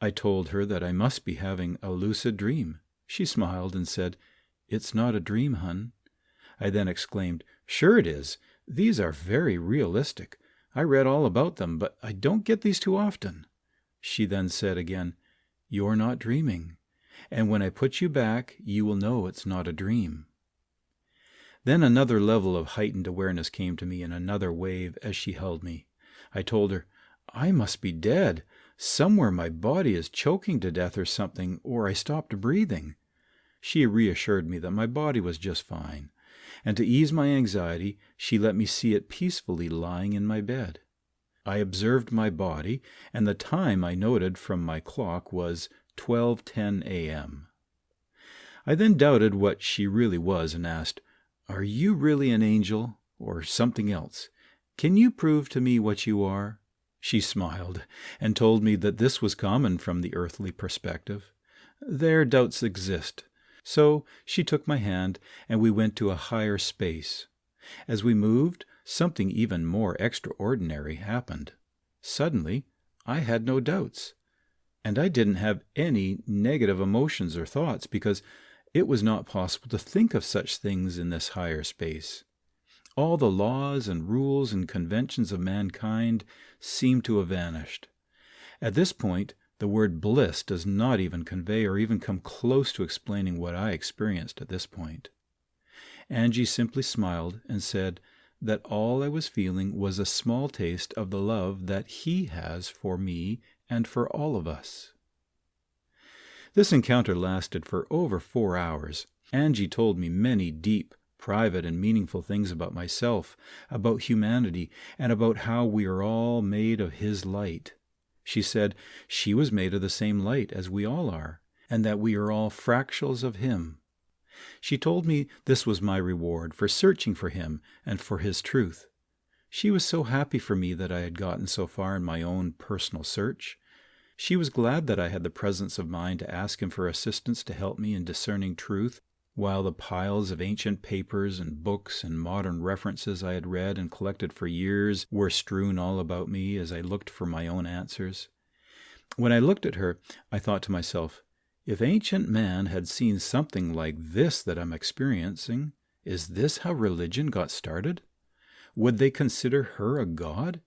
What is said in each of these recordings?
I told her that I must be having a lucid dream. She smiled and said, "It's not a dream, hun." I then exclaimed, "Sure it is. These are very realistic. I read all about them, but I don't get these too often." She then said again, "You're not dreaming, and when I put you back, you will know it's not a dream." Then another level of heightened awareness came to me in another wave as she held me. I told her, "I must be dead. Somewhere my body is choking to death or something, or I stopped breathing." She reassured me that my body was just fine, and to ease my anxiety, she let me see it peacefully lying in my bed. I observed my body, and the time I noted from my clock was 12:10 a.m. I then doubted what she really was and asked, "Are you really an angel or something else? Can you prove to me what you are?" She smiled and told me that this was common from the earthly perspective. Their doubts exist. So she took my hand and we went to a higher space. As we moved, something even more extraordinary happened. Suddenly, I had no doubts. And I didn't have any negative emotions or thoughts because it was not possible to think of such things in this higher space. All the laws and rules and conventions of mankind seemed to have vanished. At this point, the word bliss does not even convey or even come close to explaining what I experienced at this point. Angie simply smiled and said that all I was feeling was a small taste of the love that He has for me and for all of us. This encounter lasted for over 4 hours. Angie told me many deep, private, and meaningful things about myself, about humanity, and about how we are all made of His light. She said she was made of the same light as we all are, and that we are all fractals of Him. She told me this was my reward for searching for Him and for His truth. She was so happy for me that I had gotten so far in my own personal search. She was glad that I had the presence of mind to ask Him for assistance to help me in discerning truth, while the piles of ancient papers and books and modern references I had read and collected for years were strewn all about me as I looked for my own answers. When I looked at her, I thought to myself, if ancient man had seen something like this that I'm experiencing, is this how religion got started? Would they consider her a god?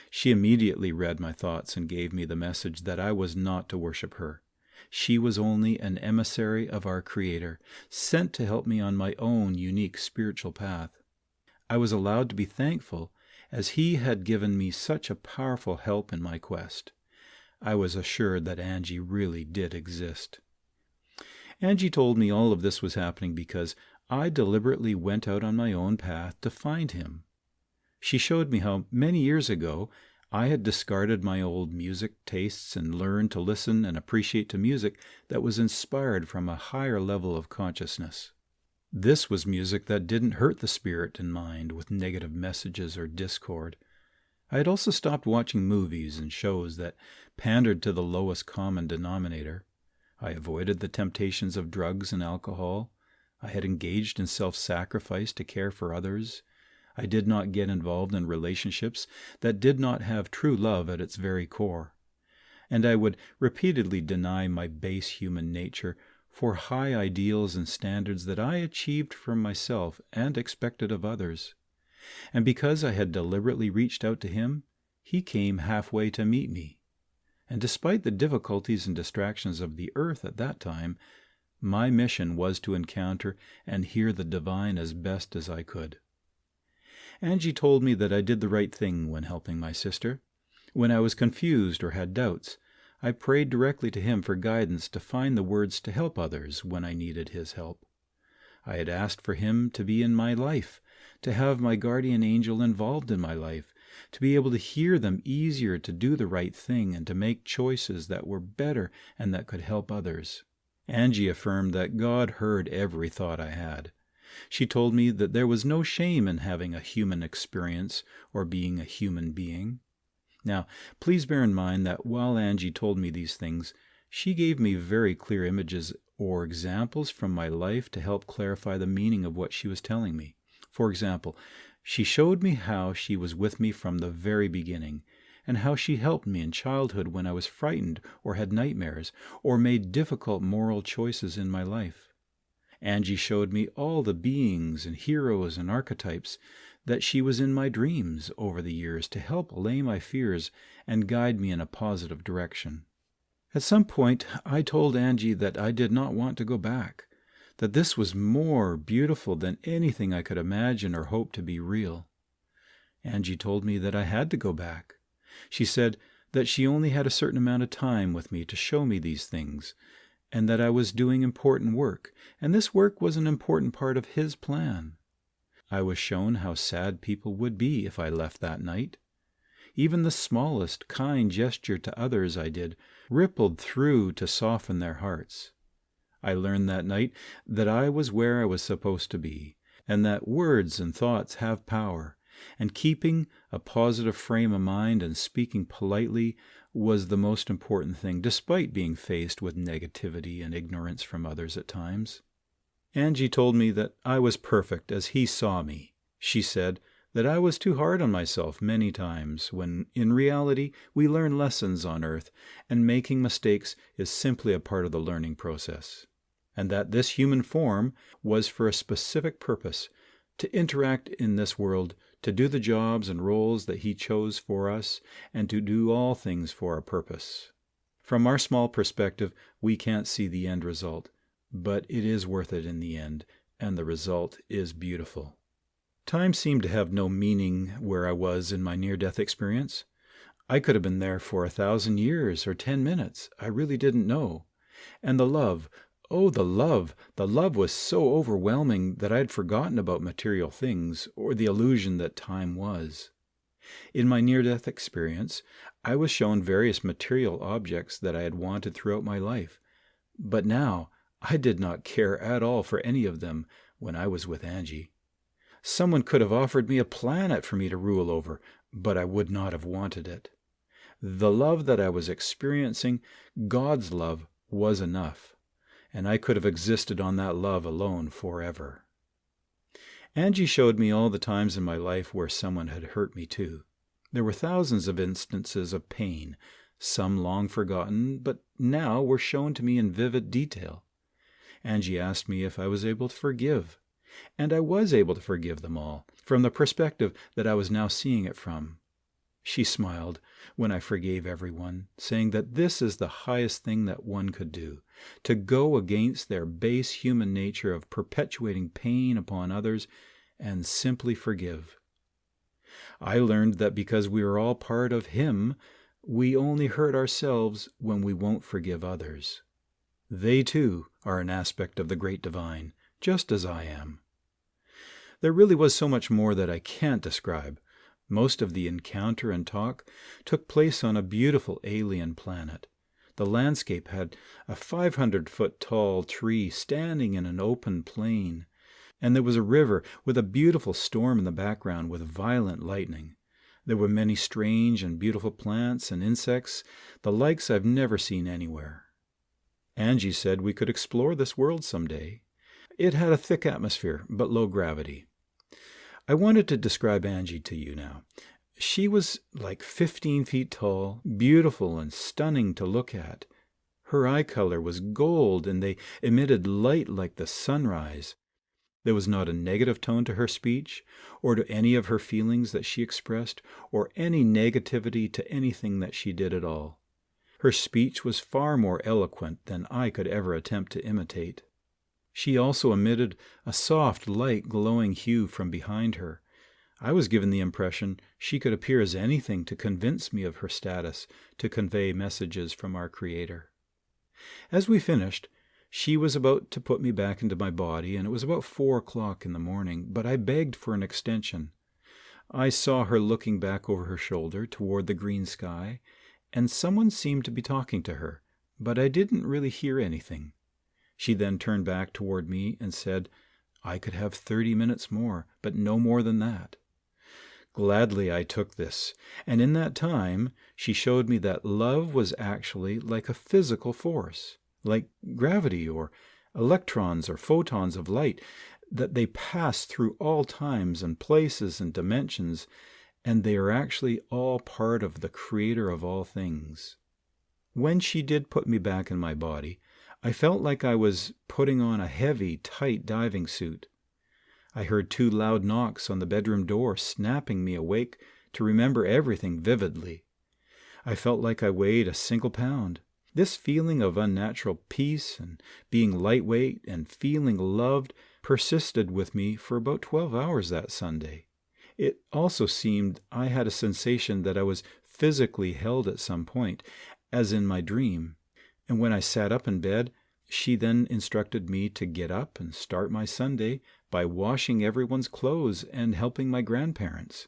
She immediately read my thoughts and gave me the message that I was not to worship her. She was only an emissary of our Creator, sent to help me on my own unique spiritual path. I was allowed to be thankful, as He had given me such a powerful help in my quest. I was assured that Angie really did exist. Angie told me all of this was happening because I deliberately went out on my own path to find Him. She showed me how many years ago I had discarded my old music tastes and learned to listen and appreciate to music that was inspired from a higher level of consciousness. This was music that didn't hurt the spirit and mind with negative messages or discord. I had also stopped watching movies and shows that pandered to the lowest common denominator. I avoided the temptations of drugs and alcohol. I had engaged in self-sacrifice to care for others. I did not get involved in relationships that did not have true love at its very core. And I would repeatedly deny my base human nature for high ideals and standards that I achieved for myself and expected of others. And because I had deliberately reached out to Him, He came halfway to meet me. And despite the difficulties and distractions of the earth at that time, my mission was to encounter and hear the divine as best as I could. Angie told me that I did the right thing when helping my sister. When I was confused or had doubts, I prayed directly to Him for guidance to find the words to help others when I needed His help. I had asked for Him to be in my life, to have my guardian angel involved in my life, to be able to hear them easier to do the right thing and to make choices that were better and that could help others. Angie affirmed that God heard every thought I had. She told me that there was no shame in having a human experience or being a human being. Now, please bear in mind that while Angie told me these things, she gave me very clear images or examples from my life to help clarify the meaning of what she was telling me. For example, she showed me how she was with me from the very beginning, and how she helped me in childhood when I was frightened or had nightmares or made difficult moral choices in my life. Angie showed me all the beings and heroes and archetypes that she was in my dreams over the years to help allay my fears and guide me in a positive direction. At some point, I told Angie that I did not want to go back, that this was more beautiful than anything I could imagine or hope to be real. Angie told me that I had to go back. She said that she only had a certain amount of time with me to show me these things, and that I was doing important work, and this work was an important part of His plan. I was shown how sad people would be if I left that night. Even the smallest kind gesture to others I did rippled through to soften their hearts. I learned that night that I was where I was supposed to be, and that words and thoughts have power, and keeping a positive frame of mind and speaking politely was the most important thing, despite being faced with negativity and ignorance from others at times. Angie told me that I was perfect as He saw me. She said that I was too hard on myself many times, when in reality we learn lessons on earth, and making mistakes is simply a part of the learning process, and that this human form was for a specific purpose, to interact in this world, to do the jobs and roles that He chose for us, and to do all things for a purpose. From our small perspective, we can't see the end result, but it is worth it in the end, and the result is beautiful. Time seemed to have no meaning where I was in my near-death experience. I could have been there for 1,000 years or 10 minutes. I really didn't know. And the love, oh, the love was so overwhelming that I had forgotten about material things or the illusion that time was. In my near-death experience, I was shown various material objects that I had wanted throughout my life. But now, I did not care at all for any of them when I was with Angie. Someone could have offered me a planet for me to rule over, but I would not have wanted it. The love that I was experiencing, God's love, was enough, and I could have existed on that love alone forever. Angie showed me all the times in my life where someone had hurt me too. There were thousands of instances of pain, some long forgotten, but now were shown to me in vivid detail. Angie asked me if I was able to forgive, and I was able to forgive them all, from the perspective that I was now seeing it from. She smiled when I forgave everyone, saying that this is the highest thing that one could do, to go against their base human nature of perpetuating pain upon others and simply forgive. I learned that because we are all part of Him, we only hurt ourselves when we won't forgive others. They too are an aspect of the great divine, just as I am. There really was so much more that I can't describe. Most of the encounter and talk took place on a beautiful alien planet. The landscape had a 500-foot-tall tree standing in an open plain, and there was a river with a beautiful storm in the background with violent lightning. There were many strange and beautiful plants and insects, the likes I've never seen anywhere. Angie said we could explore this world someday. It had a thick atmosphere, but low gravity. I wanted to describe Angie to you now. She was like 15 feet tall, beautiful and stunning to look at. Her eye color was gold, and they emitted light like the sunrise. There was not a negative tone to her speech, or to any of her feelings that she expressed, or any negativity to anything that she did at all. Her speech was far more eloquent than I could ever attempt to imitate. She also emitted a soft, light, glowing hue from behind her. I was given the impression she could appear as anything to convince me of her status, to convey messages from our Creator. As we finished, she was about to put me back into my body, and it was about 4 o'clock in the morning, but I begged for an extension. I saw her looking back over her shoulder toward the green sky, and someone seemed to be talking to her, but I didn't really hear anything. She then turned back toward me and said I could have 30 minutes more, but no more than that. Gladly I took this, and in that time she showed me that love was actually like a physical force, like gravity or electrons or photons of light, that they pass through all times and places and dimensions, and they are actually all part of the Creator of all things. When she did put me back in my body, I felt like I was putting on a heavy, tight diving suit. I heard 2 loud knocks on the bedroom door, snapping me awake to remember everything vividly. I felt like I weighed a single pound. This feeling of unnatural peace and being lightweight and feeling loved persisted with me for about 12 hours that Sunday. It also seemed I had a sensation that I was physically held at some point, as in my dream. And when I sat up in bed, she then instructed me to get up and start my Sunday by washing everyone's clothes and helping my grandparents.